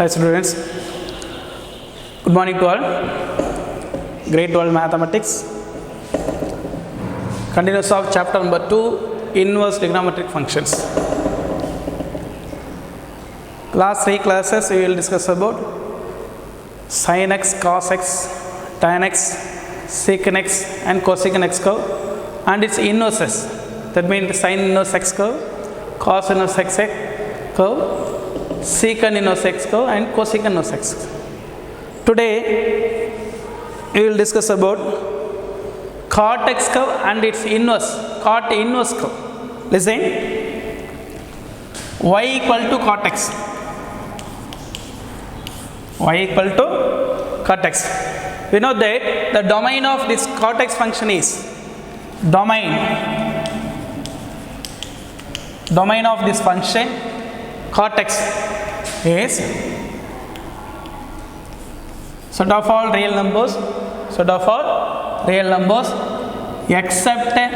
Hi students, good morning to all. Grade 12 Mathematics. Continuous of chapter number 2, Inverse Trigonometric Functions. Last 3 classes we will discuss about sin x, cos x, tan x, secant x and cosecant x curve and its inverses. That means sin inverse x curve, cos inverse x curve, secant inverse x curve and cosecant inverse x curve. Today we will discuss about cot x curve and its inverse, cot inverse curve. Listen, y equal to cot x, y equal to cot x. We know that the domain of this cot x function is domain of this function cot x is set of all real numbers except n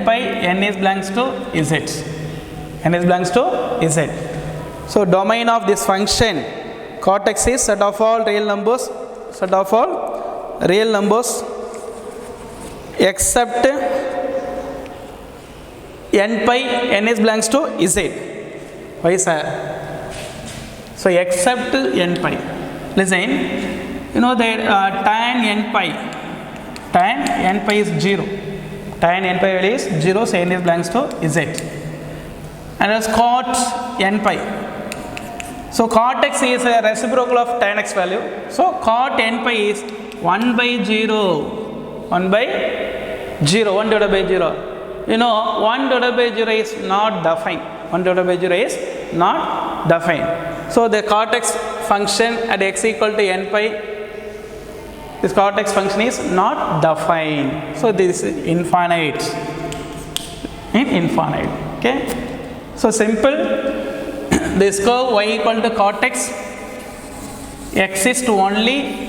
pi, n is belongs to z. So domain of this function cot x is set of all real numbers except n pi, n is belongs to z. Why sir? So except n pi. Listen, you know that tan n pi is 0. Tan n pi value is 0, so n is belongs to z. And as cot n pi. So cot x is a reciprocal of tan x value. So cot n pi is 1 by 0. 1 divided by 0. You know, 1 divided by 0 is not defined. 1 divided by 0 is not defined. So the cot x function at x equal to n pi, this cot x function is not defined. So this is infinite. Okay. So simple. This curve y equal to cot x exists only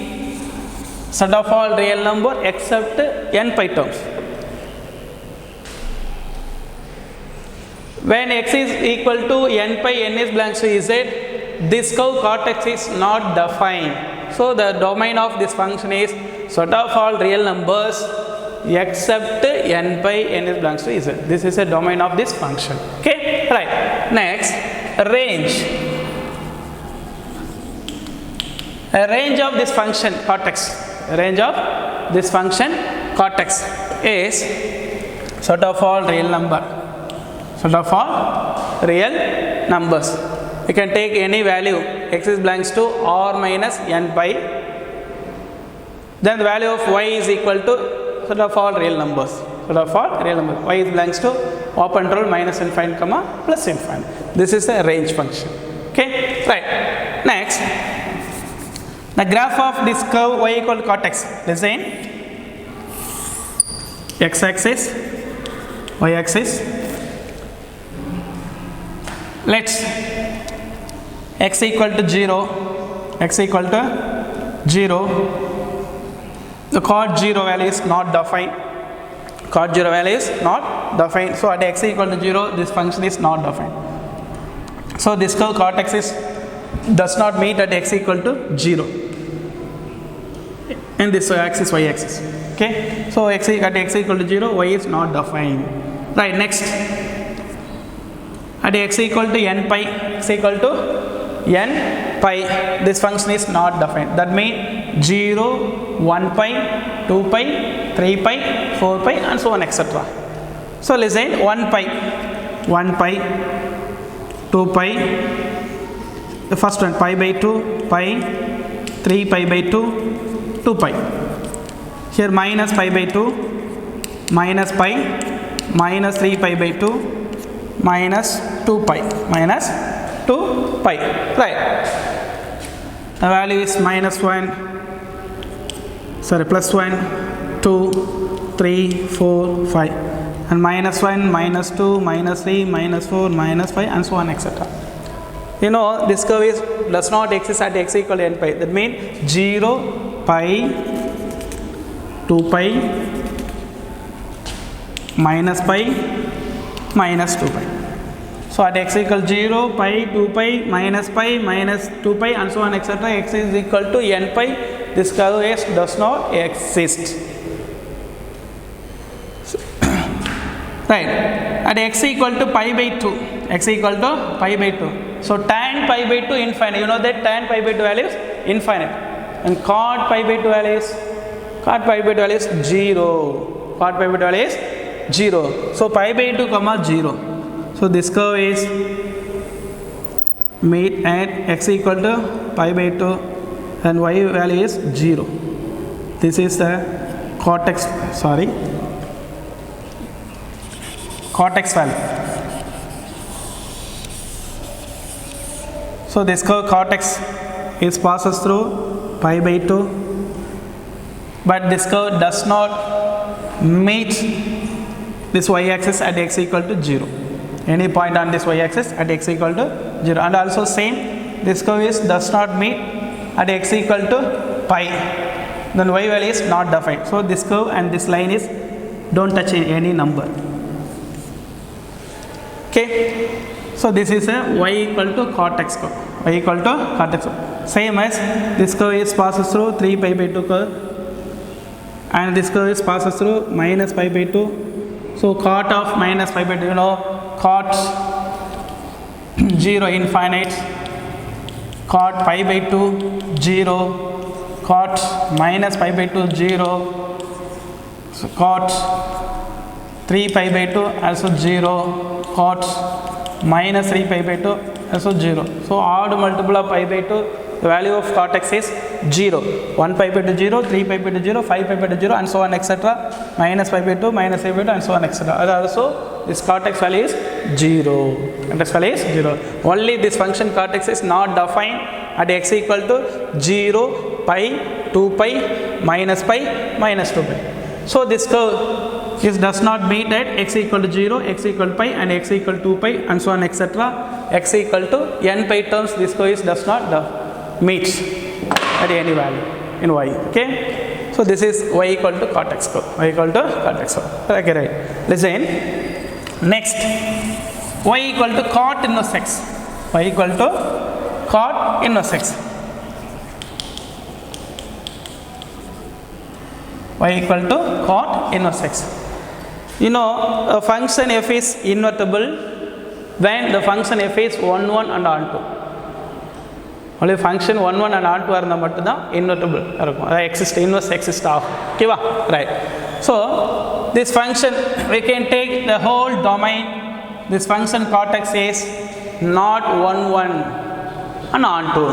set of all real number except n pi terms. When x is equal to n pi, n is belongs to z, this curve cot x is not defined. So the domain of this function is set of all real numbers except n pi, n is belongs to z. This is the domain of this function. Okay, right. Next, range. A range of this function cot x. Range of this function cot x is set of all real numbers. You can take any value, x is belongs to r minus n pi. Then the value of y is equal to set of all real numbers. Y is belongs to open interval minus infinite comma plus infinite. This is a range function. Okay, right. Next, the graph of this curve y equal to cot x. Listen, x axis, y axis. Let's x equal to 0. The cot 0 value is not defined. So at x equal to 0, this function is not defined. So this curve cot x does not meet at x equal to 0. And this axis, y axis. Okay. So at x equal to 0, y is not defined. Right. Next, at x equal to n pi, this function is not defined. That means 0, 1 pi, 2 pi, 3 pi, 4 pi and so on etc. So listen, 1 pi, 2 pi, the first one pi by 2, pi, 3 pi by 2, 2 pi. Here minus pi by 2, minus pi, minus 3 pi by 2, minus 2 pi. Right. The value is plus 1, 2, 3, 4, 5. And minus 1, minus 2, minus 3, minus 4, minus 5 and so on etc. You know, this curve does not exist at x equal to n pi. That means 0, pi, 2 pi, minus pi, minus 2 pi. So at x equal 0, pi, 2 pi, minus 2 pi and so on etc. X is equal to n pi. This curve is does not exist. So, right. At x equal to pi by 2. X equal to pi by 2. So tan pi by 2 infinite. You know that tan pi by 2 value is infinite. And cot pi by 2 value is 0. Cot pi by 2 value is 0. So pi by 2 comma 0. So this curve is meet at x equal to pi by 2 and y value is 0. This is the cortex value. So this curve cortex is passes through pi by 2, but this curve does not meet this y-axis at x equal to 0. Any point on this y-axis at x equal to 0, and also same, this curve is does not meet at x equal to pi, then y value is not defined. So this curve and this line is don't touch any number. Okay, so this is a y equal to cortex curve. Y equal to cortex curve. Same as this curve is passes through 3 pi by 2 curve, and this curve is passes through minus pi by 2. So cot of minus pi by 2, you know, cot 0 infinite, cot pi by 2 0, cot minus pi by 2 0, so cot 3 pi by 2 also 0, cot minus 3 pi by 2 also 0. So odd multiple of pi by 2, the value of cortex is 0. 1 pi by 2 0, 3 pi by 2 0, 5 pi by 2 0 and so on etc. Minus pi by 2, minus pi by 2 and so on etc. And also this cortex value is 0. Cortex value is 0. Only this function cortex is not defined at x equal to 0, pi, 2 pi, minus 2 pi. So this curve is does not meet at x equal to 0, x equal to pi and x equal to 2 pi and so on etc. X equal to n pi terms, this curve is does not meet at any value in y. Okay, so this is y equal to cortex curve. Y equal to cortex curve. Okay, right. Listen. Next, y equal to cot inverse x. Y equal to cot inverse x. Y equal to cot inverse x. You know, a function f is invertible when the function f is 1 1 and onto. Only function 1 1 and onto இருந்தா மட்டும் தான் invertible இருக்கும். Exist inverse exist ஆகும். ஓகேவா? Right. So this function we can take the whole domain. This function cortex is not 1 1 and onto.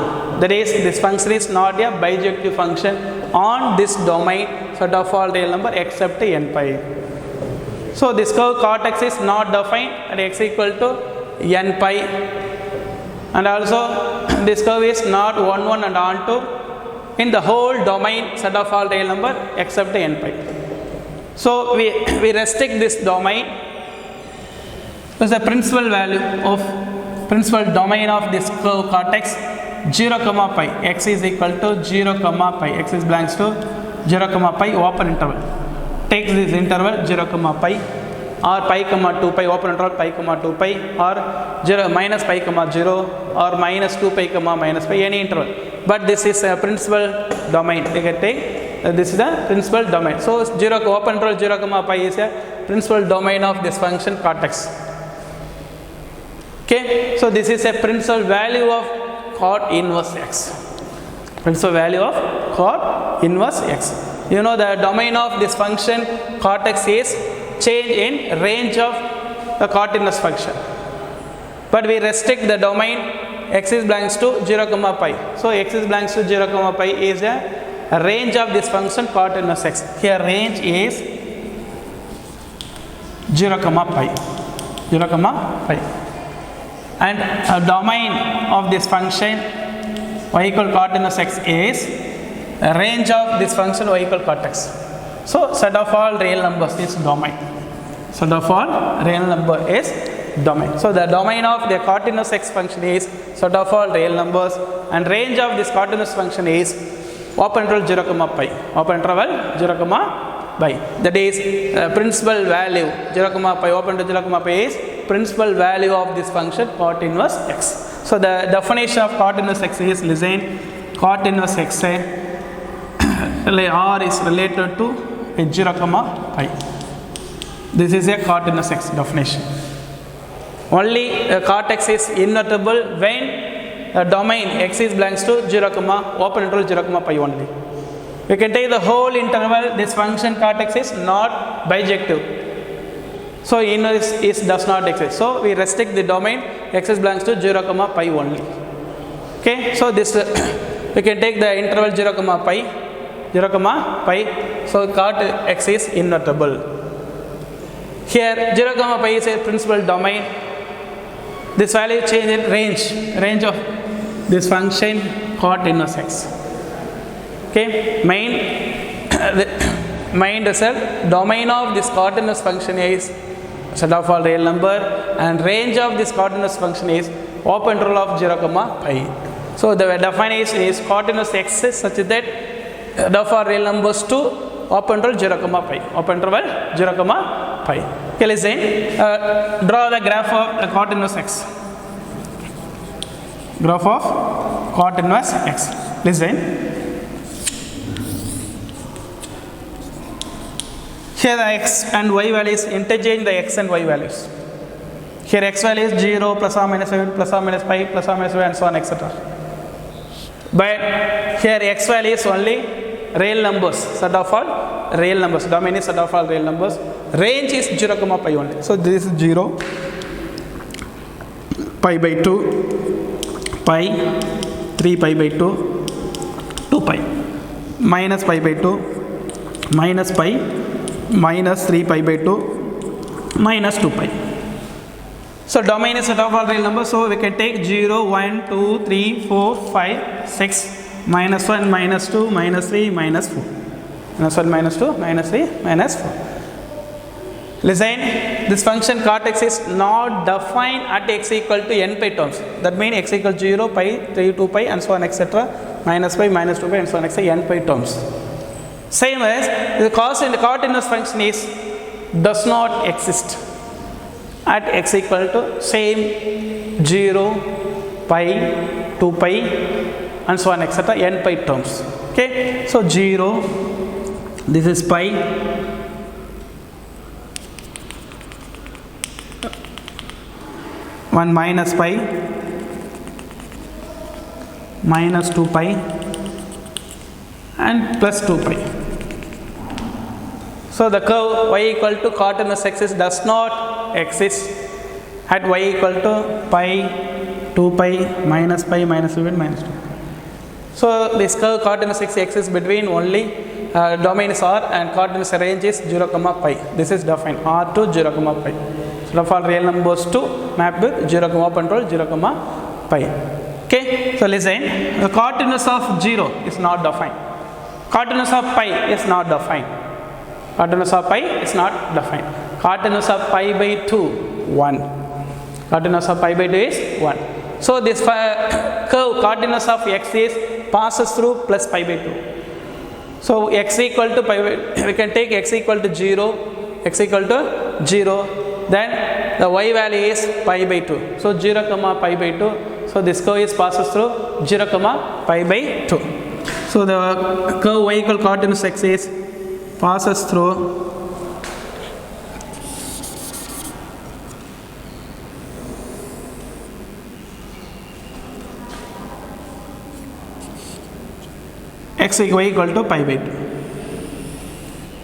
That is, this function is not a bijective function on this domain set of all real number except n pi. So this curve cortex is not defined at x equal to n pi, and also this curve is not 1 1 and onto in the whole domain set of all real number except n pi. So we restrict this domain. This is the principal value of principal domain of this curve cortex 0 comma pi. X is equal to 0 comma pi. X is belongs to 0 comma pi open interval. Takes this interval 0 comma pi or pi comma 2 pi open interval pi comma 2 pi or 0 minus pi comma 0 or minus 2 pi comma minus pi, any interval. But this is a principal domain. We can take this is the principal domain. So 0 open interval 0 comma pi is a principal domain of this function cortex. Okay, so this is a principal value of cot inverse x. Principal value of cot inverse x. You know, the domain of this function cortex is change in range of the cot inverse function, but we restrict the domain x is belongs to 0 comma pi. So x is belongs to 0 comma pi is a range of this function cot inverse x. Here range is 0 comma pi, 0 comma pi, and a domain of this function y equal cot inverse x is a range of this function y equal cot x. So set of all real numbers is domain. Set of all real number is domain. So the domain of the cot inverse x function is set of all real numbers, and range of this cot inverse function is open interval 0 comma pi. Open interval 0 comma pi. That is principal value 0 comma pi open to 0 comma pi is principal value of this function cot inverse x. So the definition of cot inverse x is, listen, cot inverse x r is related to h0 comma pi. This is a cot inverse x definition. Only cot x is invertible when the domain x is belongs to 0 comma open interval 0 comma pi only. We can take the whole interval. This function cot x is not bijective. So inverse does not exist. So we restrict the domain x is belongs to 0 comma pi only. Okay. So this we can take the interval 0 comma pi. So cot x is invertible. Here 0 comma pi is a principal domain. This value change in range of this function cot inverse x. Okay. Main result, domain of this cot inverse function is set of all real number, and range of this cot inverse function is open interval of 0 comma pi. So the definition is cot inverse x is such that set of all real numbers to open interval 0 comma pi. Open interval 0 comma pi. Okay, listen. Draw the graph of the cot inverse x. Graph of cot inverse x. Listen. Here the x and y values, interchange the x and y values. Here x value is 0, plus or minus 7, plus or minus 5, plus or minus 7, and so on, etc. But here x value is only real numbers, set of all real numbers. Domain is set of all real numbers. Range is 0 comma pi only. So this is 0, pi by 2, pi, 3 pi by 2, 2 pi, minus pi by 2, minus pi, minus 3 pi by 2, minus 2 pi. So domain is set of all real numbers. So we can take 0, 1, 2, 3, 4, 5, 6, minus 1, minus 2, minus 3, minus 4. Minus 1, minus 2, minus 3, minus 4. Listen, this function cot x is not defined at x equal to n pi terms. That means x equal to 0, pi, 3, 2 pi, and so on, etc. Minus pi, minus 2 pi, and so on, etc. n pi terms. Same as the cot inverse function does not exist at x equal to same 0, pi, 2 pi, and so on, etc. n pi terms. Okay, so 0, this is pi, 1 minus pi, minus 2 pi, and plus 2 pi. So the curve y equal to cot inverse x does not exist at y equal to pi, 2 pi, minus 2 and minus 2. So this curve cot inverse x exists between only domain is R and cot inverse range is 0 comma pi. This is defined R to 0 comma pi. So for real numbers to map with 0 comma open interval 0 comma pi. Okay, so listen, the cot inverse of 0 is not defined. Cot inverse of pi is not defined. Cot inverse of pi is not defined. Cot inverse of pi by 2, 1. Cot inverse of pi by 2 is 1. So this curve cot inverse of x is passes through plus pi by 2. So x equal to pi by, we can take x equal to 0, x equal to 0, then the y value is pi by 2. So 0 comma pi by 2. So this curve is passes through 0 comma pi by 2. So the curve y equal cot inverse x is passes through x equal to pi by 2.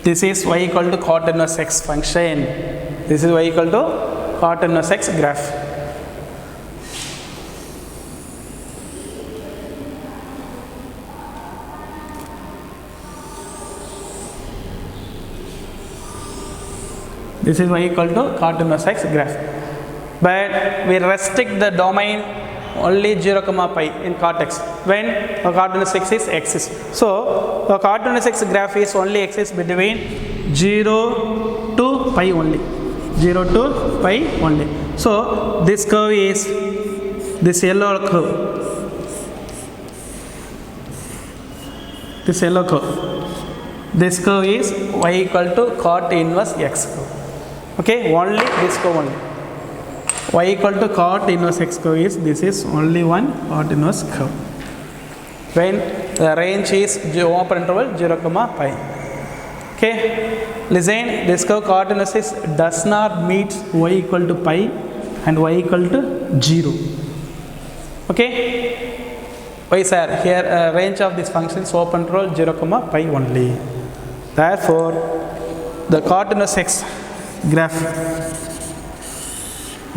This is y equal to cot inverse x function. This is y equal to cot inverse x graph. This is y equal to cot inverse x graph. But we restrict the domain only 0 comma pi in cot x when the cot inverse x is exists. So the cot inverse x graph is only exists between 0 to pi only. 0 to pi only. So this curve is this yellow curve. This yellow curve. This curve is y equal to cot inverse x curve. Okay, only this curve only. y equal to cot inverse x curve is, this is only one cot inverse curve. When the range is open interval 0 comma pi. Okay, listen, this curve cot inverse x does not meet y equal to pi and y equal to 0. Okay, why sir? Here range of this function is open interval 0 comma pi only. Therefore, the cot inverse x graph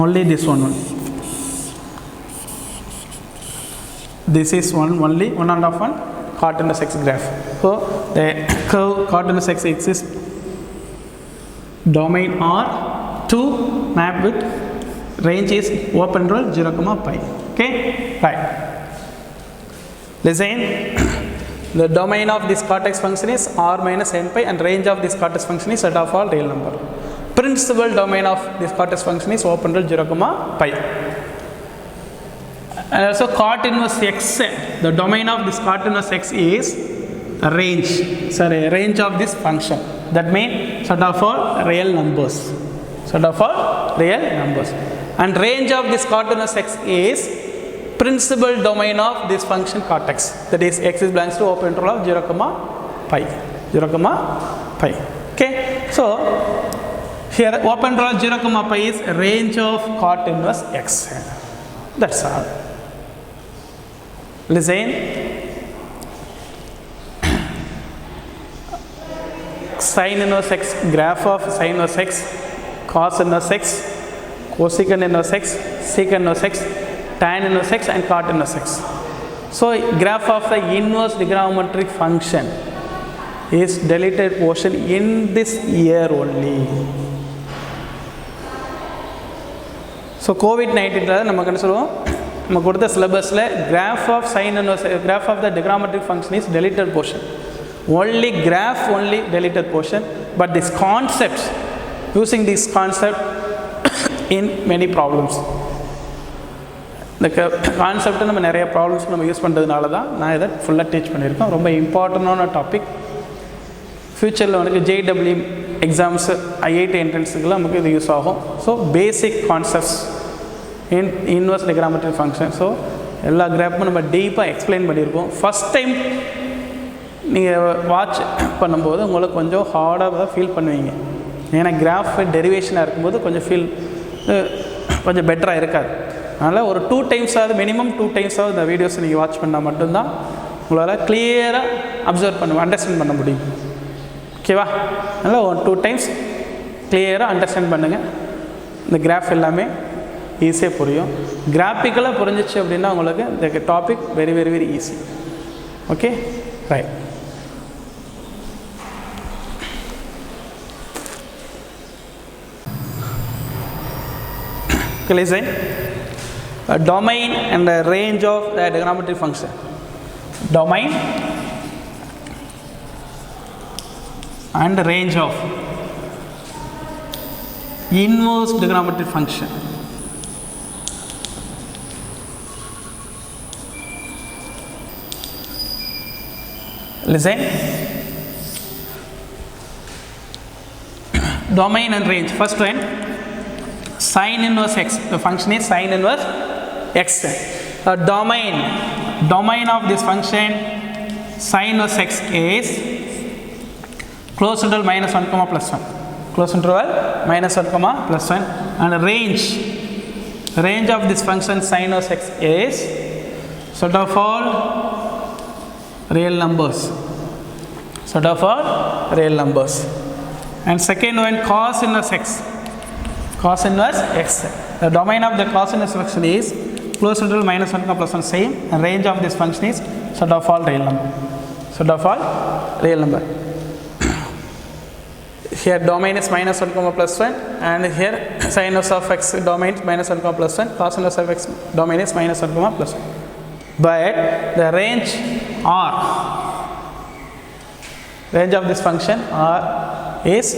only this one. This is only one and a half one cot inverse x graph. So the curve cot inverse x exists domain R to map with range is open interval 0 comma pi. Okay, right. Listen, the domain of this cot x function is R minus n pi and range of this cot x function is set of all real number. Principal domain of this cot x function is open interval 0 comma pi. And also cot inverse x, the domain of this cot inverse x is a range, range of this function. That means set of all real numbers. Set of all real numbers. And range of this cot inverse x is principal domain of this function cot x. That is x is belongs to open interval of 0 comma pi. 0 comma pi. Okay. So here open interval 0 comma pi is range of cot inverse x. That's all. Listen, sin inverse x, graph of sin inverse x, cos inverse x, cosecant inverse x, secant inverse x, tan inverse x and cot inverse x. So graph of the inverse trigonometric function is deleted portion in this year only. So COVID-19 நம்ம என்ன சொல்லுவோம், நம்ம கொடுத்த சிலபஸில் graph of sin inverse, graph of the trigonometric function is deleted portion. Only graph, only deleted portion. But this concept, using this concept in many problems. இந்த கான்செப்டை நம்ம நிறைய ப்ராப்ளம்ஸ் நம்ம யூஸ் பண்ணுறதுனால தான் நான் இதை ஃபுல்லாக டீச் பண்ணியிருக்கோம். ரொம்ப இம்பார்ட்டண்டான டாபிக். ஃப்யூச்சரில் உனக்கு JEE எக்ஸாம்ஸ், IIT என்ட்ரன்ஸுக்கெல்லாம் நமக்கு இது யூஸ் ஆகும். ஸோ பேசிக் கான்செப்ட்ஸ் இன் இன்வெர்ஸ் trigonometric ஃபங்க்ஷன். ஸோ எல்லா கிராஃபும் நம்ம டீப்பாக எக்ஸ்பிளைன் பண்ணியிருக்கோம். ஃபஸ்ட் டைம் நீங்கள் வாட்ச் பண்ணும்போது உங்களுக்கு கொஞ்சம் ஹார்டாக தான் ஃபீல் பண்ணுவீங்க. ஏன்னா கிராஃப் டெரிவேஷனாக இருக்கும்போது கொஞ்சம் பெட்டராக இருக்காது. அதனால் ஒரு 2 டைம்ஸாவது, மினிமம் 2 டைம்ஸாவது இந்த வீடியோஸை நீங்கள் வாட்ச் பண்ணால் மட்டும்தான் உங்களால் கிளியராக அப்சர்வ் அண்டர்ஸ்டாண்ட் பண்ண முடியும். ஓகேவா? அதனால் ஒரு 2 டைம்ஸ் கிளியராக அண்டர்ஸ்டாண்ட் பண்ணுங்கள். இந்த கிராஃப் எல்லாமே ஈஸியாக புரியும். கிராஃபிக்கலாக புரிஞ்சிச்சு அப்படின்னா உங்களுக்கு இந்த topic very very very easy. Okay, right. Listen, a domain and a range of the trigonometric function. Domain and range of inverse trigonometric function. Listen, domain and range. First one, sin inverse x. The function is sin inverse x. The domain of this function sin inverse x is close interval minus 1 comma plus 1. Close interval minus 1 comma plus 1. And range of this function sin inverse x is set of all real numbers. Set of all real numbers. And second one, cos inverse x. Cos inverse x. The domain of the cos inverse function is close interval minus 1 comma plus 1 same, and range of this function is set of all real number. Set of all real number. Here domain is minus 1 comma plus 1, and here sin inverse of x domain is minus 1 comma plus 1, cos inverse of x domain is minus 1 comma plus 1. But the range R, range of this function R is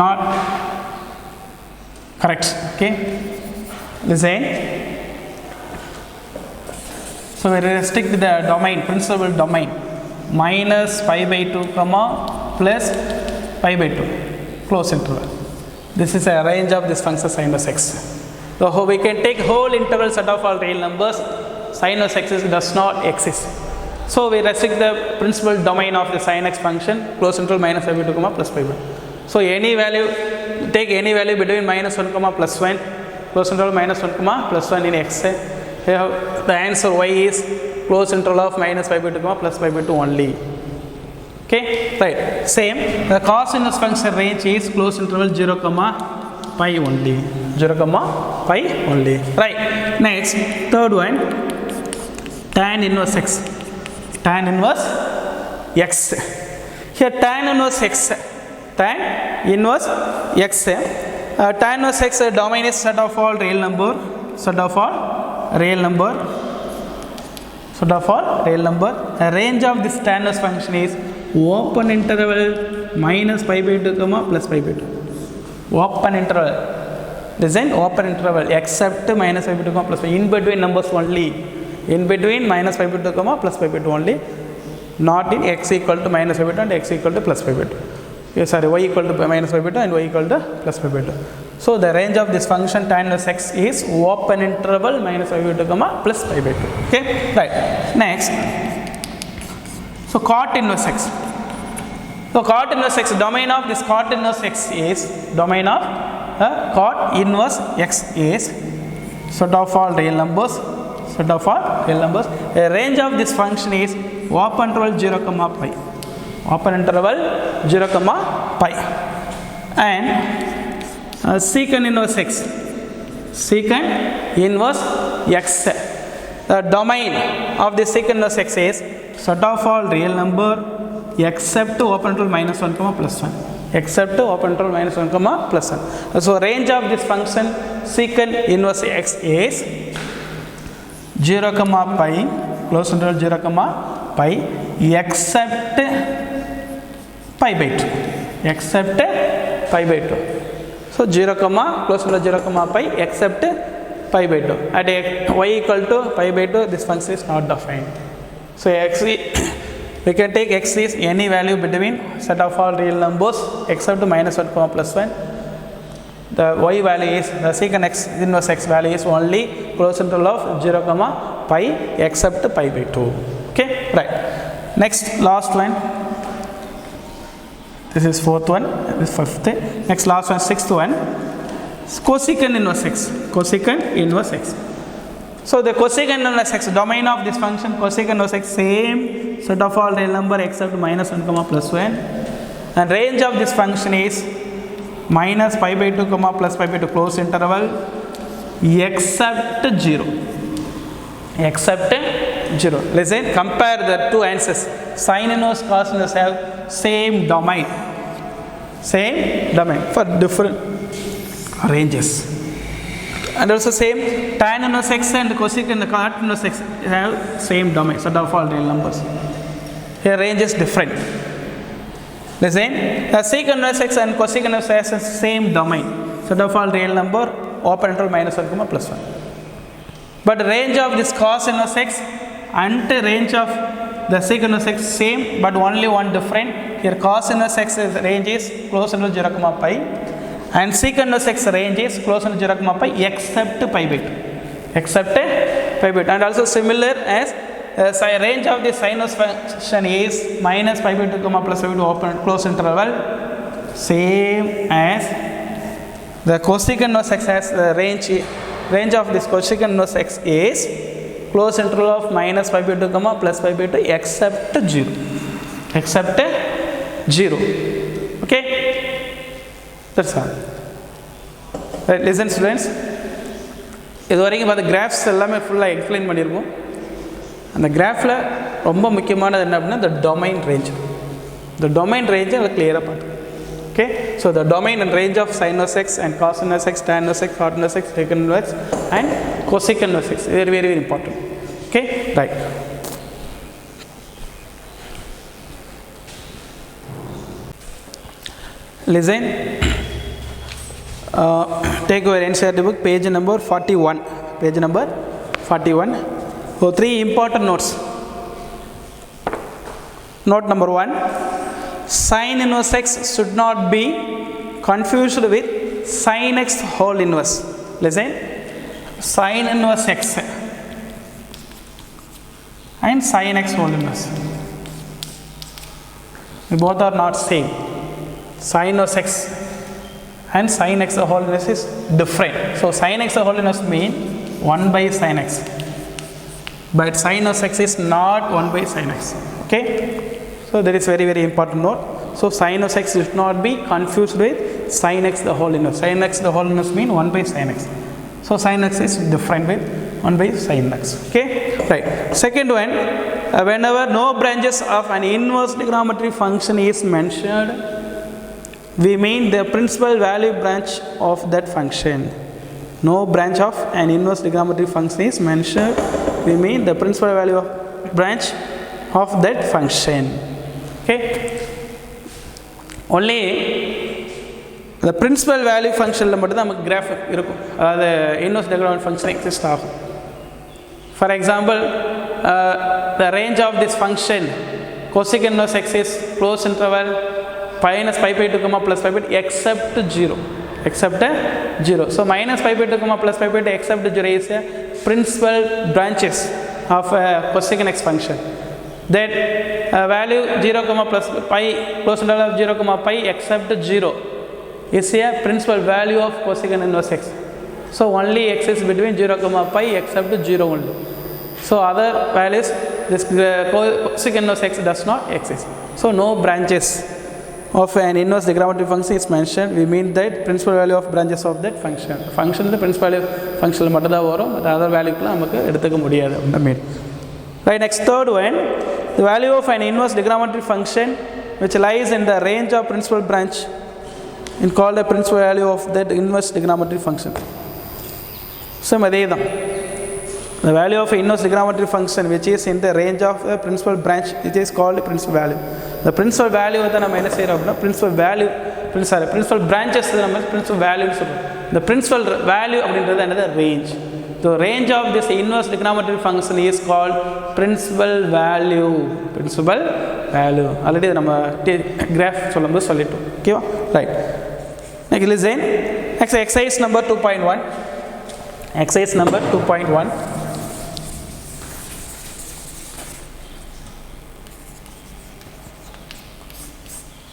not correct. Okay, listen. So we restrict the domain, principal domain, minus pi by 2 comma plus pi by 2, close interval. This is a range of this function sin inverse x. So we can take whole interval set of all real numbers. Sin of x does not exist. So we restrict the principal domain of the sin x function, close interval minus pi by 2 comma plus pi by 2. So any value, take any value between minus 1 comma plus 1, close interval minus 1 comma plus 1 in x. Here the answer y is close interval of minus pi by 2 comma plus pi by 2 only. Okay, right. Same, the cos inverse function range is close interval 0 comma pi only. 0 comma pi only. Right. Next, third one, tan inverse x. Tan inverse x. Here tan inverse x. Tan inverse x. Tan inverse x domain is set of all real number. Set of all real number. Set of all real number. The range of this tan inverse function is open interval minus pi by 2 comma plus pi by 2. Open interval. Design open interval except minus pi by 2 comma plus pi. In between numbers only. In between minus pi by 2 comma plus pi by 2 only. Not in x equal to minus pi by 2 and x equal to plus pi by 2. Yes, sorry, y equal to minus pi by 2 and y equal to plus pi by 2. So the range of this function tan inverse x is open interval minus pi by 2 comma plus pi by 2. Okay, right. Next, so cot inverse x. So cot inverse x, domain of this cot inverse x is domain of cot inverse x is set of all real numbers. Set of all real numbers. A range of this function is open interval 0 comma pi. Open interval 0 comma pi. And secant inverse x. Secant inverse x. The domain of the secant inverse x is set of all real number except open interval minus 1 comma plus 1. Except open interval minus 1 comma plus 1. So range of this function secant inverse x is 0 comma pi, close interval 0 comma pi, except pi by 2. Except pi by 2. So 0 comma, close interval 0 comma pi, except pi by 2. At y equal to pi by 2, this function is not defined. So x, we can take x is any value between set of all real numbers except minus 1 comma plus 1. The y value is, the secant x inverse x value is only close interval of 0 comma pi except pi by 2. Okay, right. Next, last one. This is fourth one, this is fifth. Next, last one, sixth one. Cosecant inverse x. Cosecant inverse x. So the cosecant inverse x, domain of this function cosecant inverse x, same set of all real number except minus 1 comma plus 1. And range of this function is minus pi by 2 comma plus pi by 2 close interval except 0. Except 0. Listen, compare the two answers. Sin inverse, cos inverse have same domain. Same domain for different ranges. And also same tan inverse x and cosecant and cot inverse x have same domain, set of all real numbers. Here range is different. Listen, secant inverse x and cosecant inverse x has same domain, set of all real number, open interval minus 1 comma plus 1. But range of this cos inverse x and range of the secant inverse x same, but only one different. Here cos inverse x range is close interval 0 comma pi. And secant inverse x range is close to 0 comma pi except pi by 2. Except pi by 2. And also similar as range of the sin inverse function is minus pi by 2 comma plus pi by 2 open close interval. Same as the cosecant inverse x has the range of this cosecant inverse x is close interval of minus pi by 2 comma plus pi by 2 except 0. Except 0. Okay. That's all. Right, listen students. இது வரைக்கும் பார்த்த graphs எல்லாமே ஃபுல்லாக explain பண்ணியிருக்கோம். அந்த கிராஃபில் ரொம்ப முக்கியமானது என்ன அப்படின்னா the domain range. The domain range அதை கிளியராக பார்த்து. Okay, so the domain and range of sin inverse x and cos inverse x, tan inverse x, cot inverse x, secant inverse and cosecant inverse x. Very, very, very important. Okay, right. Listen. Take your NCERT book, page number 41. Page number 41. So, 3 important notes. Note number 1. Sin inverse x should not be confused with sin x whole inverse. Listen. sin inverse x and sin x whole inverse. Both are not same. Sin inverse x and sin x whole inverse is different. So sin x whole inverse mean 1 by sin x. But sin inverse x is not 1 by sin x. Okay? So that is very, very important note. So sin inverse x should not be confused with sin x the whole inverse. Sin x the whole inverse mean 1 by sin x. So sin x is different with 1 by sin x. Okay? Right. Second one, whenever no branches of an inverse trigonometric function is mentioned, we mean the principal value branch of that function. No branch of an inverse trigonometric function is mentioned, we mean the principal value of branch of that function. Okay? Only the principal value function la mattum namak graph irukum. The inverse trigonometric function exists agum. For example, the range of this function cosecant inverse x is closed interval minus pi by 2 comma plus pi by 2 except 0. Except 0. So minus pi by 2 comma plus pi by 2 except 0 is a principal branches of cosecant x function. That value 0 comma plus pi close interval of 0 comma pi except 0 is a principal value of cosecant inverse x. So only x is between 0 comma pi except 0 only. So other values this cosecant inverse x does not exist. So no branches of an inverse trigonometric function is mentioned, we mean that principal value of branches of that function. Function the principal value function mattum da varum, but other value ku namakku eduthuka mudiyadhu. Right, next third one, the value of an inverse trigonometric function which lies in the range of principal branch is called the principal value of that inverse trigonometric function. So the value of inverse trigonometric function which is in the range of the principal branch, it is called principal value. The principal value is the principal value, principal branches principal value. The principal value is another range. The range of this inverse trigonometric function is called principal value. Principal value. Already we graph sollitu. Okay, right. Next listen. Exercise number 2.1. Exercise number 2.1.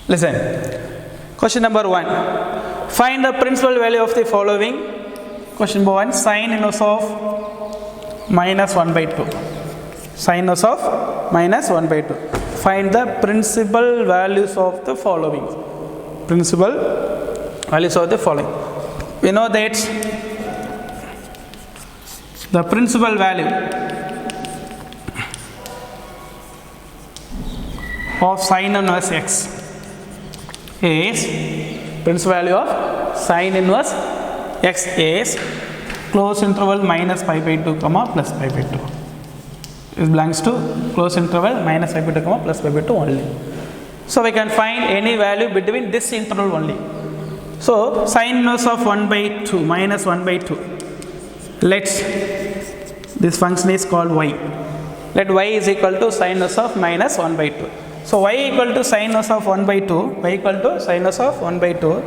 Listen. Question number 1. Find the principal value of the following. Question number 1. Sin inverse of minus 1 by 2. Sin inverse of minus 1 by 2. Find the principal values of the following. Principal values of the following. We know that the principal value of sin inverse x is principal value of sin inverse x is close interval minus pi by 2 comma plus pi by 2. It belongs to close interval minus pi by 2 comma plus pi by 2 only. So we can find any value between this interval only. So sin inverse of 1 by 2 minus 1 by 2. This function is called y. Let y is equal to sin inverse of minus 1 by 2. So y equal to sin inverse of 1 by 2. Y equal to sin inverse of 1 by 2.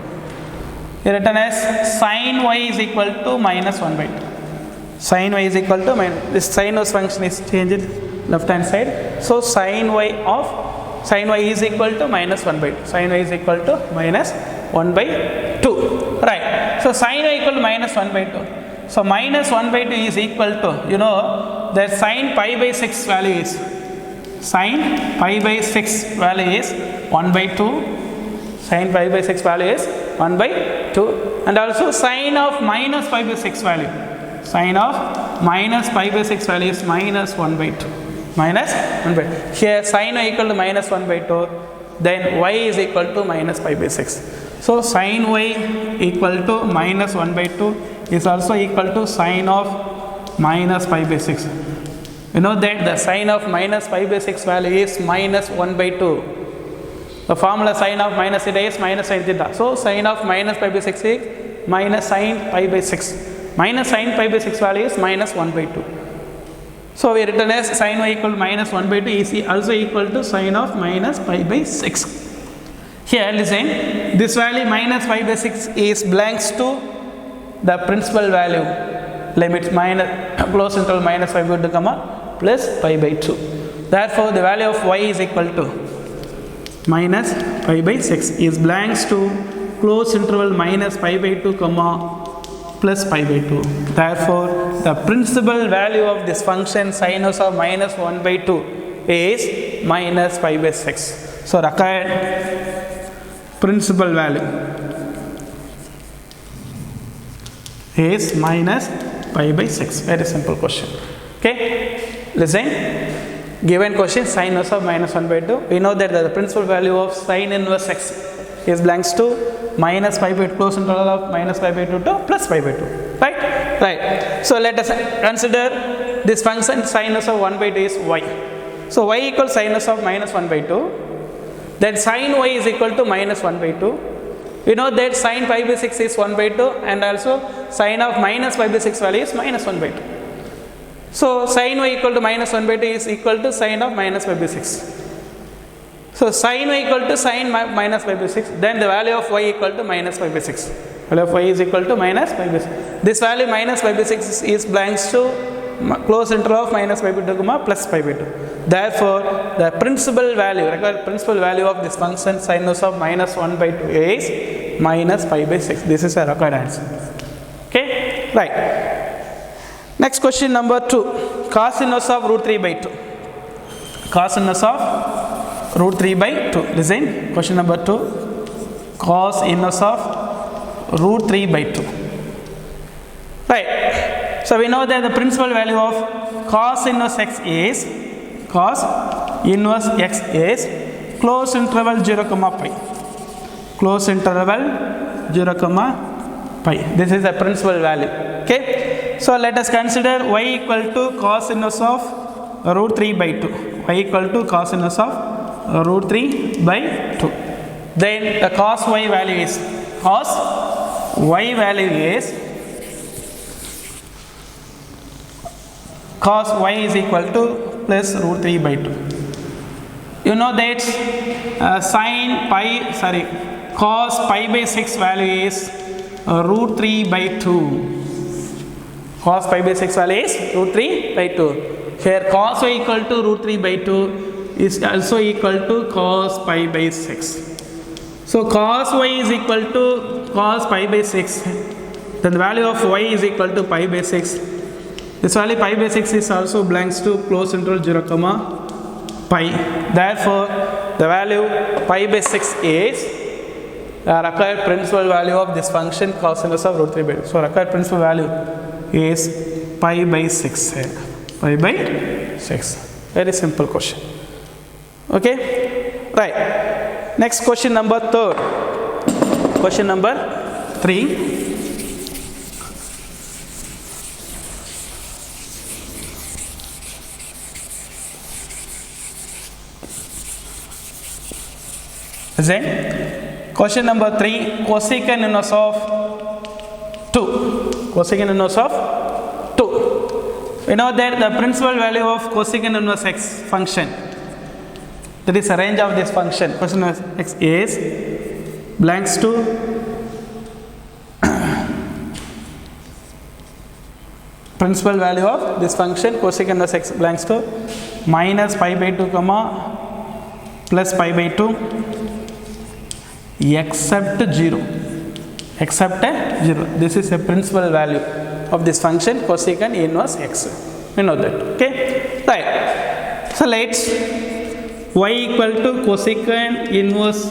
Written as sin y is equal to minus 1 by 2. Sin y is equal to minus. This sin inverse function is changed left hand side. So sin y is equal to minus 1 by 2. Sin y is equal to minus 1 by 2. Right. So sin y equal to minus 1 by 2. So minus 1 by 2 is equal to, the sin pi by 6 value is, sin pi by 6 value is 1 by 2. Sin pi by 6 value is 1 by 2. And also sin of minus pi by 6 value. Sin of minus pi by 6 value is minus 1 by 2. Minus 1 by 2. Here sin y equal to minus 1 by 2. Then y is equal to minus pi by 6. So sin y equal to minus 1 by 2 is also equal to sin of minus pi by 6. You know that the sin of minus pi by 6 value is minus 1 by 2. The formula sin of minus theta is minus sin theta. So sin of minus pi by 6 is minus sin pi by 6. Minus sin pi by 6 value is minus 1 by 2. So we written as sin y equal to minus 1 by 2 is also equal to sin of minus pi by 6. Here listen, this value minus pi by 6 is belongs to the principal value. limits minus close interval minus pi by 2 comma plus pi by 2. Therefore, the value of y is equal to minus pi by 6 is belongs to close interval minus pi by 2 comma plus pi by 2. Therefore, the principal value of this function sinus of minus 1 by 2 is minus pi by 6. So, required principal value is minus pi by 6. Very simple question. Okay, listen. Given question sinus of minus 1 by 2, we know that the principal value of sin inverse x is belongs to minus pi by 2, close interval of minus pi by 2 to plus pi by 2. Right? Right. So let us consider this function sinus of 1 by 2 is y. So y equals sinus of minus 1 by 2. Then sin y is equal to minus 1 by 2. We know that sin pi by 6 is 1 by 2 and also sin of minus pi by 6 value is minus 1 by 2. So sin y equal to minus 1 by 2 is equal to sin of minus pi by 6. So sin y equal to sin minus pi by 6, then the value of y equal to minus pi by 6. Value of y is equal to minus pi by 6. This value minus pi by 6 is belongs to close interval of minus pi by 2 comma plus pi by 2. Therefore, the principal value, required principal value of this function sinus of minus 1 by 2 is minus pi by 6. This is a required answer. Okay, right. Next question number 2. Cos inverse of root 3 by 2. Cos inverse of root 3 by 2. Listen, question number 2. Cos inverse of root 3 by 2. Right. So we know that the principal value of cos inverse x is cos inverse x is close interval 0 comma pi. Close interval 0 comma pi. This is the principal value. Okay. So let us consider y equal to cos inverse of root 3 by 2. Y equal to cos inverse of root 3 by 2. Then the cos y value is cos y value is cos y is equal to plus root 3 by 2. You know that cos pi by 6 value is root 3 by 2. Cos pi by 6 value is root 3 by 2. Here cos y equal to root 3 by 2 is also equal to cos pi by 6. So cos y is equal to cos pi by 6. Then the value of y is equal to pi by 6. This value pi by 6 is also belongs to close interval 0 comma pi. Therefore, the value pi by 6 is the required principal value of this function cos inverse of root 3 by 2. So required principal value is pi by 6. Pi by 6. Very simple question. Okay, right. Next question number 3. Question number 3. Then question number 3, cosecant inverse of 2. Cosecant inverse of 2. We know that the principal value of cosecant inverse x function, that is a range of this function, cosecant inverse x is belongs to principal value of this function cosecant inverse x belongs to minus pi by 2 comma plus pi by 2 except 0. Except 0. This is a principal value of this function cosecant inverse x. We know that. Okay, right. So let's y equal to cosecant inverse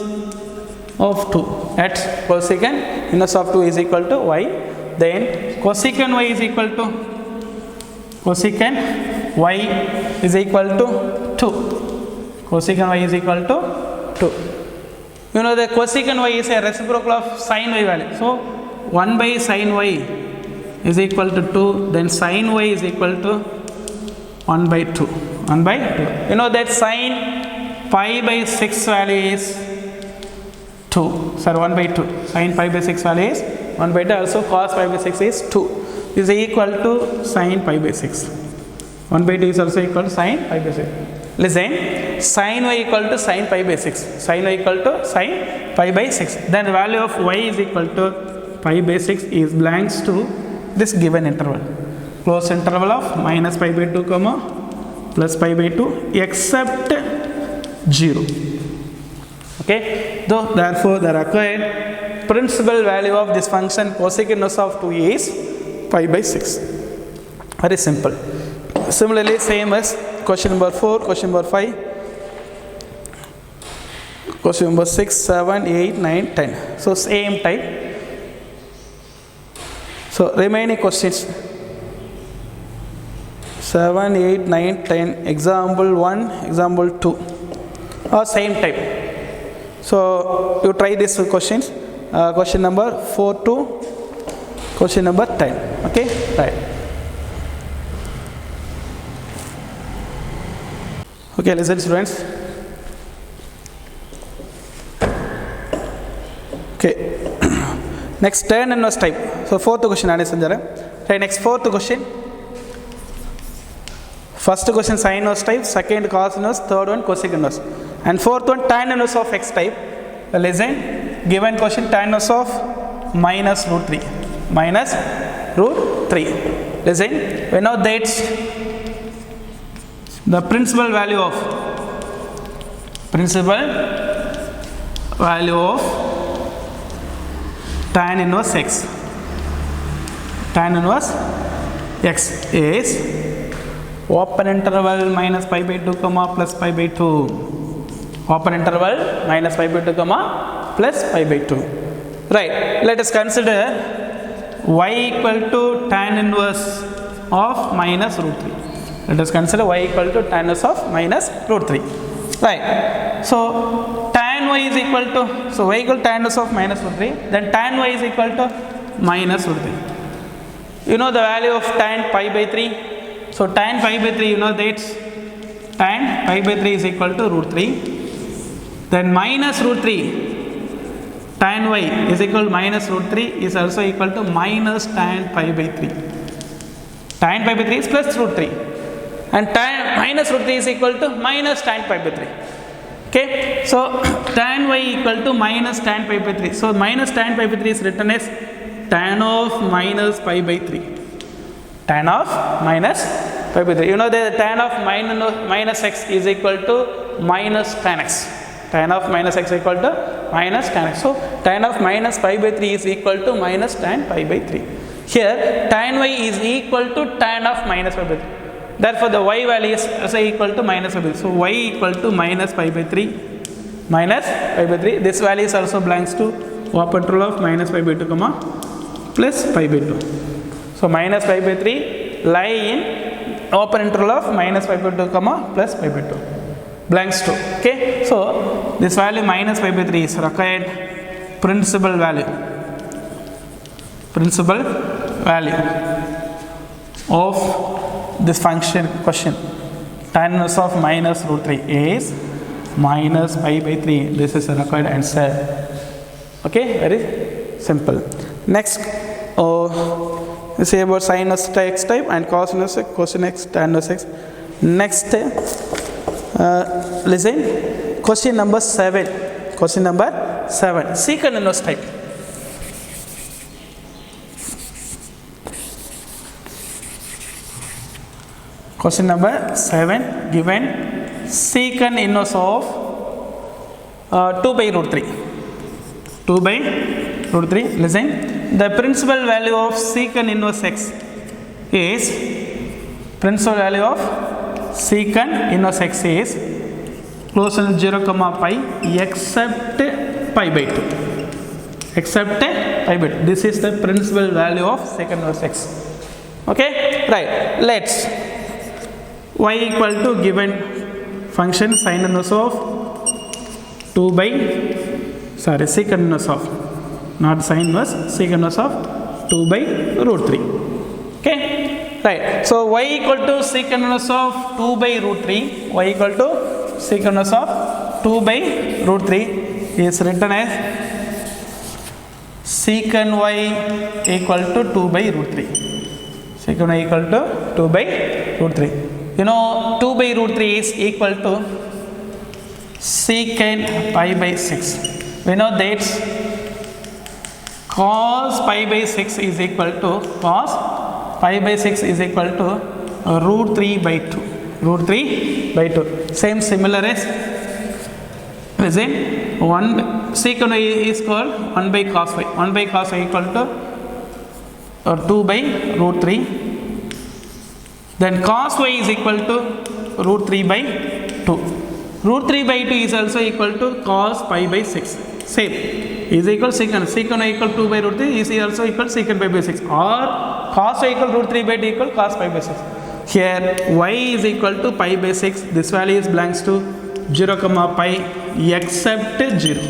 of 2. At cosecant inverse of 2 is equal to y. Then cosecant y is equal to cosecant y is equal to 2. Cosecant y is equal to 2. You know the cosecant y is a reciprocal of sin y value. So 1 by sin y is equal to 2. Then sin y is equal to 1 by 2. 1 by 2. You know that sin pi by 6 value is 2. Sorry, 1 by 2. Sin pi by 6 value is 1 by 2. Also cos pi by 6 is 2. Is equal to sin pi by 6. 1 by 2 is also equal to sin pi by 6. Listen, sin y equal to sin pi by 6. Sin y equal to sin pi by 6. Then the value of y is equal to pi by 6 is belongs to this given interval. closed interval of minus pi by 2 comma plus pi by 2 except 0. Okay, so therefore the required principal value of this function cosecant inverse of 2 is pi by 6. Very simple. Similarly, same as question number 4, question number 5, question number 6, 7, 8, 9, 10. So same type. So remaining questions 7, 8, 9, 10, example 1, example 2 are same type. So you try these questions, question number 4 to question number 10. Okay, right. Okay, listen students. Okay, next tan inverse type. So fourth question answer. Right, next fourth question. First question sin inverse type, second cos inverse, third one cosecant inverse, and fourth one tan inverse of x type. Listen, given question tan inverse of minus root 3. Minus root 3. Listen, we know that's the principal value of tan inverse x. Tan inverse x is open interval minus pi by 2 comma plus pi by 2. Open interval minus pi by 2 comma plus pi by 2. Right, let us consider y equal to tan inverse of minus root 3. Let us consider y equal to tan inverse of minus root 3. Right, so tan y is equal to, so y equal to tan inverse of minus root 3, then tan y is equal to minus root 3. You know the value of tan pi by 3. So tan pi by 3, you know that's tan pi by 3 is equal to root 3. Then minus root 3, tan y is equal to minus root 3 is also equal to minus tan pi by 3. Tan pi by 3 is plus root 3. And tan minus root 3 is equal to minus tan pi by 3. Okay, so tan y equal to minus tan pi by 3. So minus tan pi by 3 is written as tan of minus pi by 3. Tan of minus pi by 3. You know the tan of minus x is equal to minus tan x. Tan of minus x is equal to minus tan x. So tan of minus pi by 3 is equal to minus tan pi by 3. Here tan y is equal to tan of minus pi by 3. Therefore the y value is also equal to minus pi by 3. So y equal to minus pi by 3. Minus pi by 3. This value is also belongs to open interval of minus pi by 2 comma plus pi by 2. So minus pi by 3 lie in open interval of minus pi by 2 comma plus pi by 2. Belongs to. Okay. So this value minus pi by 3 is required principal value. Principal value of this function question. Tan inverse of minus root 3 is minus pi by 3. This is the required answer. Okay, very simple. Next, we say about sin inverse x type and cos inverse x, cosine x, tan inverse x. Next, listen, question number 7. Question number 7, secant inverse type. Question number 7, given secant inverse of 2 by root 3. 2 by root 3. Listen, the principal value of secant inverse x is close to 0 comma pi except pi by 2. Except pi by 2. This is the principal value of secant inverse x. Okay, right. Let's y equal to given function sin inverse of 2 by secant inverse of, not sin inverse, secant inverse of 2 by root 3. Okay, right. So y equal to secant inverse of 2 by root 3. Y equal to secant inverse of 2 by root 3 is written as secant y equal to 2 by root 3. Secant y equal to 2 by root 3. You know 2 by root 3 is equal to secant pi by 6. We know that cos pi by 6 is equal to cos pi by 6 is equal to root 3 by 2. Root 3 by 2. Same similar as listen, 1 secant y is called 1 by cos y. 1 by cos y equal to 2 by root 3. Then cos y is equal to root 3 by 2. Root 3 by 2 is also equal to cos pi by 6. Same. Is equal secant. Secant y equal 2 by root 3 is also equal secant pi by 6. Or cos y equal root 3 by 2 equal cos pi by 6. Here y is equal to pi by 6. This value is belongs to 0 comma pi except 0.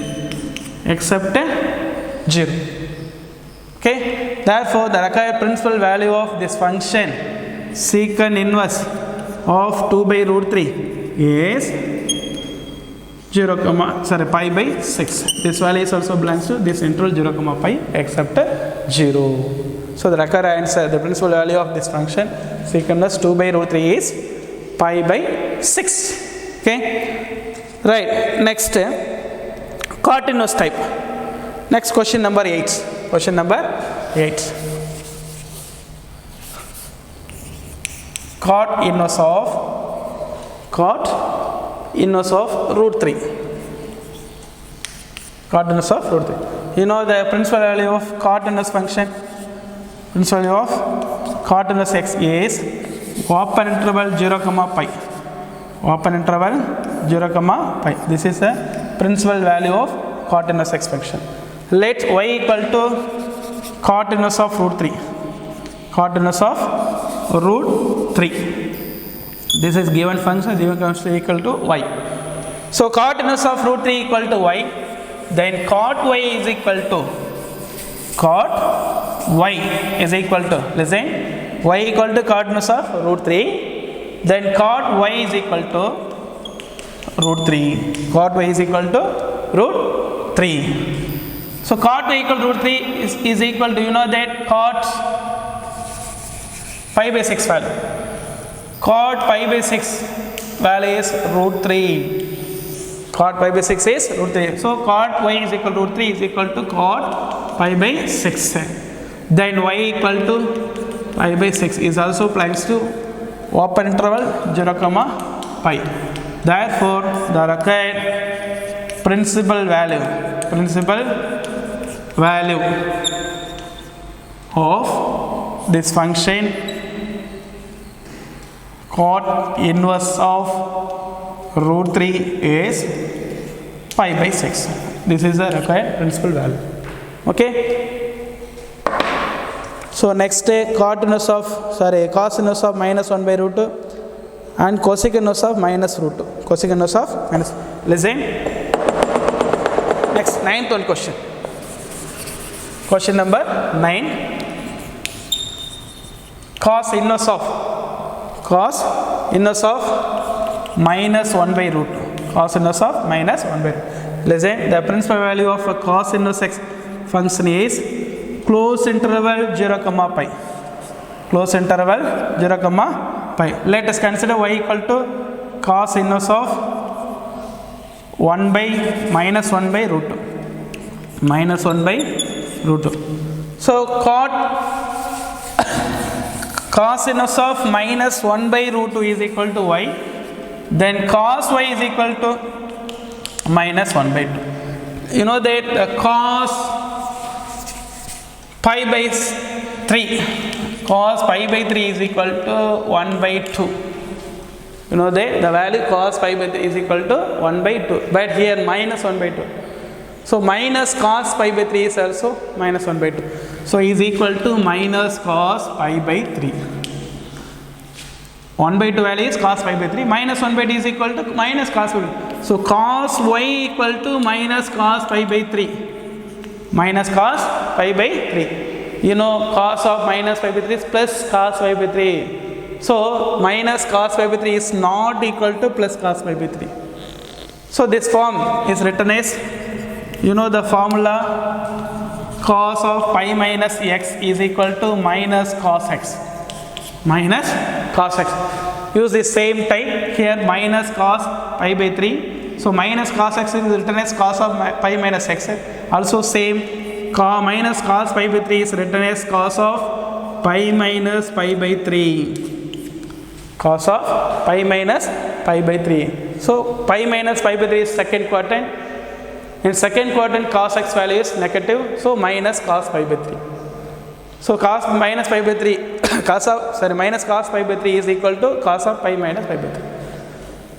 Except 0. Okay. Therefore, the required principal value of this function secant inverse of 2 by root 3 is 0 comma pi by 6. This value is also belongs to this interval 0 comma pi except 0. So the required answer, the principal value of this function secant inverse 2 by root 3 is pi by 6. Okay. Right. Next, cot inverse type. Next question number 8. Question number 8. Cot inverse of root 3. Cot inverse of root 3. You know the principal value of cot inverse function? Principal value of cot inverse x is open interval 0 comma pi. Open interval 0 comma pi. This is the principal value of cot inverse x function. Let y equal to cot inverse of root 3. Cot inverse of root 3. This is given function, given function equal to y. So cot inverse of root 3 equal to y. Then cot y is equal to cot y is equal to, listen, y equal to cot inverse of root 3. Then cot y is equal to root 3. Cot y is equal to root 3. So cot y equal to root 3 is equal to, you know that cot pi by 6 value. Cot pi by 6 value is root 3. Cot pi by 6 is root 3. So cot y is equal to root 3 is equal to cot pi by 6. Then y equal to pi by 6 is also belongs to open interval 0 comma pi. Therefore, the required principal value of this function cot inverse of root 3 is pi by 6. This is the required principal value. Okay. So next cot inverse of cos inverse of minus 1 by root 2 and cosec inverse of minus root 2. Cosec inverse of minus. Listen. Next, 9th one question. Question number 9. Cos inverse of minus 1 by root 2. Cos inverse of minus 1 by root 2. Listen, the principal value of a cos inverse x function is close interval 0 comma pi. Close interval 0 comma pi. Let us consider y equal to cos inverse of 1 by minus 1 by root 2. Minus 1 by root 2. So cos inverse of minus 1 by root 2 is equal to y. Then cos y is equal to minus 1 by 2. You know that cos pi by 3. Cos pi by 3 is equal to 1 by 2. You know that the value cos pi by 3 is equal to 1 by 2. But here minus 1 by 2. So minus cos pi by 3 is also minus 1 by 2. So is equal to minus cos pi by 3. 1 by 2 value is cos pi by 3. Minus 1 by 2 is equal to minus cos pi by 3. So cos y equal to minus cos pi by 3. Minus cos pi by 3. You know cos of minus pi by 3 is plus cos pi by 3. So minus cos pi by 3 is not equal to plus cos pi by 3. So this form is written as, you know the formula, cos of pi minus x is equal to minus cos x. Minus cos x. Use the same type here, minus cos pi by 3. So minus cos x is written as cos of pi minus x. Also same minus cos pi by 3 is written as cos of pi minus pi by 3. Cos of pi minus pi by 3. So pi minus pi by 3 is second quadrant. In second quadrant cos x value is negative, so minus cos pi by 3. So cos minus pi by 3 minus cos pi by 3 is equal to cos of pi minus pi by 3.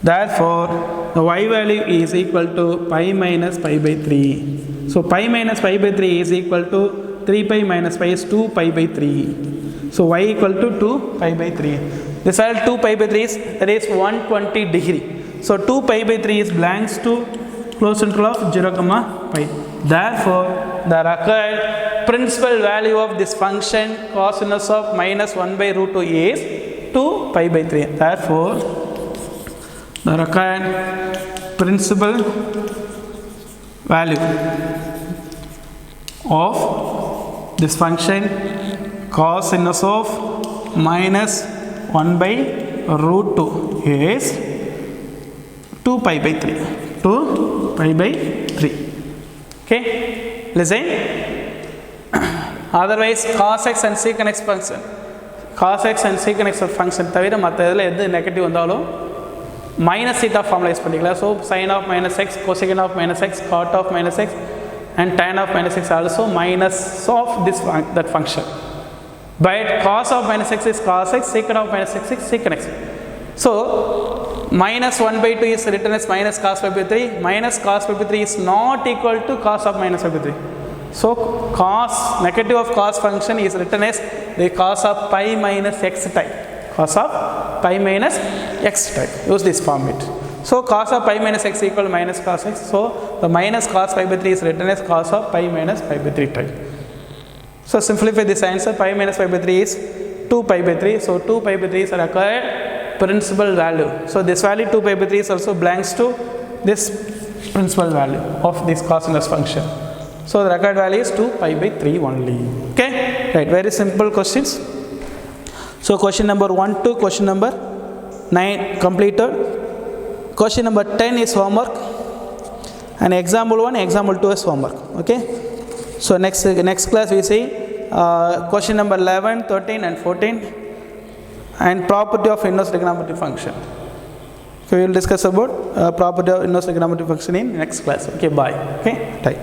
Therefore the y value is equal to pi minus pi by 3. So pi minus pi by 3 is equal to 3 pi minus pi is 2 pi by 3. So y equal to 2 pi by 3. This value 2 pi by 3 is, that is 120 degree. So 2 pi by 3 is belongs to close interval of 0 comma pi. Therefore the required principal value of this function cosinus of minus 1 by root 2 is 2 pi by 3. Therefore the required principal value of this function cosinus of minus 1 by root 2 is 2 pi by 3. 2 pi by 3. Okay, listen. Otherwise cos x and secant x function, cos x and secant x function தவிர மற்ற இதில் எது negative வந்தாலும் minus theta ஃபார்முலைஸ் பண்ணிக்கலாம். So sin of minus x, cosecant of minus x, cot of minus x and tan of minus x also minus of this that function. But cos of minus x is cos x, secant of minus x is secant x. So minus 1 by 2 is written as minus cos pi by 3. Minus cos pi by 3 is not equal to cos of minus pi by 3. So cos, negative of cos function is written as the cos of pi minus x type. Cos of pi minus x type. Use this format. So cos of pi minus x equal to minus cos x. So the minus cos pi by 3 is written as cos of pi minus pi by 3 type. So simplify this answer. Pi minus pi by 3 is 2 pi by 3. So 2 pi by 3 is required principal value. So this value 2 pi by 3 is also belongs to this principal value of this cosinus function. So the required value is 2 pi by 3 only. Okay, right, very simple questions. So question number 1 to question number 9 completed. Question number 10 is homework and example 1, example 2 is homework. Okay, so next class we see question number 11, 13 and 14 and property of inverse trigonometric function. So we will discuss about property of inverse trigonometric function in next class. Okay, bye. Okay, bye.